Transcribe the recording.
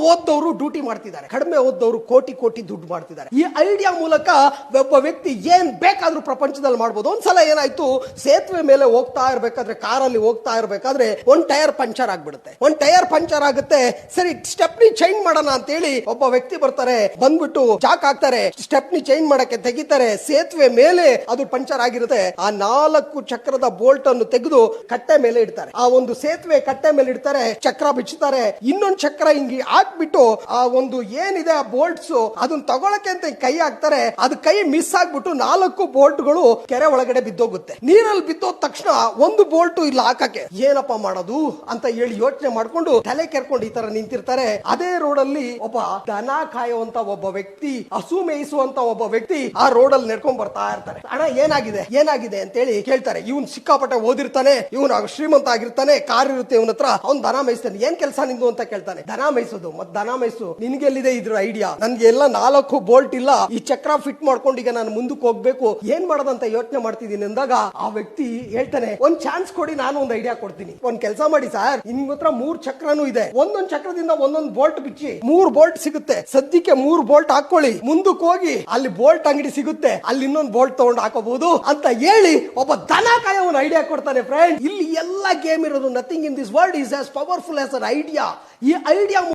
ಓದ್ದವರು duty ಮಾಡ್ತಿದ್ದಾರೆ, ಕಡಿಮೆ ಓದ್ದವರು ಕೋಟಿ ಕೋಟಿ ದುಡ್ಡು ಮಾಡ್ತಿದ್ದಾರೆ. ಈ ಐಡಿಯಾ ಮೂಲಕ ಒಬ್ಬ ವ್ಯಕ್ತಿ ಏನ್ ಬೇಕಾದ್ರೂ ಪ್ರಪಂಚದಲ್ಲಿ ಮಾಡ್ಬೋದು. ಒಂದ್ಸಲ ಏನಾಯ್ತು, ಸೇತುವೆ ಮೇಲೆ ಹೋಗ್ತಾ ಇರ್ಬೇಕಾದ್ರೆ, ಕಾರಲ್ಲಿ ಹೋಗ್ತಾ ಇರ್ಬೇಕಾದ್ರೆ ಒಂದ್ ಟೈರ್ ಪಂಚರ್ ಆಗ್ಬಿಡುತ್ತೆ. ಒಂದ್ ಟೈರ್ ಪಂಚರ್ ಆಗುತ್ತೆ. ಸರಿ, ಸ್ಟೆಪ್ನಿ ಚೇಂಜ್ ಮಾಡೋಣ ಅಂತ ಹೇಳಿ ಒಬ್ಬ ವ್ಯಕ್ತಿ ಬರ್ತಾರೆ, ಬಂದ್ಬಿಟ್ಟು ಜಾಕ್ ಹಾಕ್ತಾರೆ, ಸ್ಟೆಪ್ನಿ ಚೇಂಜ್ ಮಾಡಕ್ಕೆ ತೆಗಿತಾರೆ. ಸೇತುವೆ ಮೇಲೆ ಅದು ಪಂಚರ್ ಆಗಿರುತ್ತೆ. ಆ 4 ಚಕ್ರದ ಬೋಲ್ಟ್ ಅನ್ನು ತೆಗೆದು ಕಟ್ಟೆ ಮೇಲೆ ಇಡ್ತಾರೆ. ಆ ಒಂದು ಸೇತುವೆ ಕಟ್ಟೆ ಮೇಲೆ ಇಡ್ತಾರೆ, ಚಕ್ರ ಬಿಚ್ಚುತ್ತಾರೆ. ಇನ್ನೊಂದು ಚಕ್ರ ಹಿಂಗಿ ಹಾಕ್ಬಿಟ್ಟು ಆ ಒಂದು ಏನಿದೆ ಆ ಬೋಲ್ಟ್ಸ್ ಅದನ್ನ ತಗೊಳಕ್ಕೆ ಅಂತ ಕೈ ಹಾಕ್ತಾರೆ. ಅದು ಕೈ ಮಿಸ್ ಆಗ್ಬಿಟ್ಟು 4 ಬೋಲ್ಟ್ಗಳು ಕೆರೆ ಒಳಗಡೆ ಬಿದ್ದೋಗುತ್ತೆ. ನೀರಲ್ಲಿ ಬಿದ್ದೋದ ತಕ್ಷಣ ಒಂದು ಬೋಲ್ಟ್ ಇಲ್ಲ ಹಾಕಕ್ಕೆ. ಏನಪ್ಪಾ ಮಾಡೋದು ಅಂತ ಹೇಳಿ ಯೋಚನೆ ಮಾಡ್ಕೊಂಡು ತಲೆ ಕೆರ್ಕೊಂಡು ಈ ತರ ನಿಂತಿರ್ತಾರೆ. ಅದೇ ರೋಡ್ ಅಲ್ಲಿ ಒಬ್ಬ ದನ ಕಾಯುವಂತ ಒಬ್ಬ ವ್ಯಕ್ತಿ, ಹಸು ಮೇಯಿಸುವಂತ ಒಬ್ಬ ವ್ಯಕ್ತಿ ಆ ರೋಡ್ ಅಲ್ಲಿ ನಡ್ಕೊಂಡ್ ಬರ್ತಾ ಇರ್ತಾರೆ. ಅಣ್ಣ ಏನಾಗಿದೆ ಅಂತ ಹೇಳಿ ಕೇಳ್ತಾರೆ. ಇವನ್ ಸಿಕ್ಕಾಪಟ್ಟೆ ಓದಿರ್ತಾನೆ, ಇವನು ಶ್ರೀಮಂತ ಆಗಿರ್ತಾನೆ, ಕಾರ್ ಇರುತ್ತೆ ಇವನ ಹತ್ರ, ಅವ್ನ್ ದನ ಮೇಯಿಸ್ತಾನೆ. ಏನ್ ಕೆಲಸ ನಿಂದು ಅಂತ ಕೇಳ್ತಾನೆ. ದನ ಮೇಯಿಸೋದು. ಮತ್ ದನ ಮೇಯಿಸು, ನಿನ್ಗೆ ಎಲ್ಲಿದೆ ಇದ್ರ ಐಡಿಯಾ? ನನ್ಗೆ ಎಲ್ಲ 4 ಬೋಲ್ಟ್ ಇಲ್ಲ, ಈ ಚಕ್ರ ಫಿಟ್ ಮಾಡ್ಕೊಂಡು ಈಗ ನಾನು ಮುಂದಕ್ಕೆ ಹೋಗ್ಬೇಕು, ಏನ್ ಮಾಡೋದಂತ ಯೋಚನೆ ಮಾಡ್ತಿದ್ದೀನಿ ಅಂದಾಗ ಆ ವ್ಯಕ್ತಿ ಹೇಳ್ತಾನೆ, ಒಂದ್ ಚಾನ್ಸ್ ಕೊಡಿ, ನಾನು ಒಂದು ಐಡಿಯಾ ಕೊಡ್ತೀನಿ. ಒಂದ್ ಕೆಲಸ ಮಾಡಿ ಸರ್, ನಿಮ್ ಹತ್ರ 3 ಚಕ್ರನೂ ಇದೆ, ಒಂದೊಂದ್ ಚಕ್ರದಿಂದ ಒಂದೊಂದ್ ಬೋಲ್ಟ್ ಬಿಚ್ಚಿ 3 ಬೋಲ್ಟ್ ಸಿಗುತ್ತೆ. ಸದ್ಯಕ್ಕೆ 3 ಬೋಲ್ಟ್ ಹಾಕೊಳ್ಳಿ, ಮುಂದಕ್ಕೆ ಹೋಗಿ ಅಲ್ಲಿ ಬೋಲ್ಟ್ ಅಂಗಡಿ ಸಿಗುತ್ತೆ, ಅಲ್ಲಿ ಇನ್ನೊಂದು ಬೋಲ್ಟ್ ತಗೊಂಡು ಹಾಕೋಬಹುದು ಅಂತ ಹೇಳಿ ಒಬ್ಬ ದನ ಕಾಯೋ ಒಂದು ಐಡಿಯಾ ಕೊಡ್ತಾನೆ. ಫ್ರೆಂಡ್, ಇಲ್ಲಿ ಎಲ್ಲ ಗೇಮ್ ಇರೋದು. Nothing in this world is as powerful as an idea. ಈ ಐಡಿಯಾ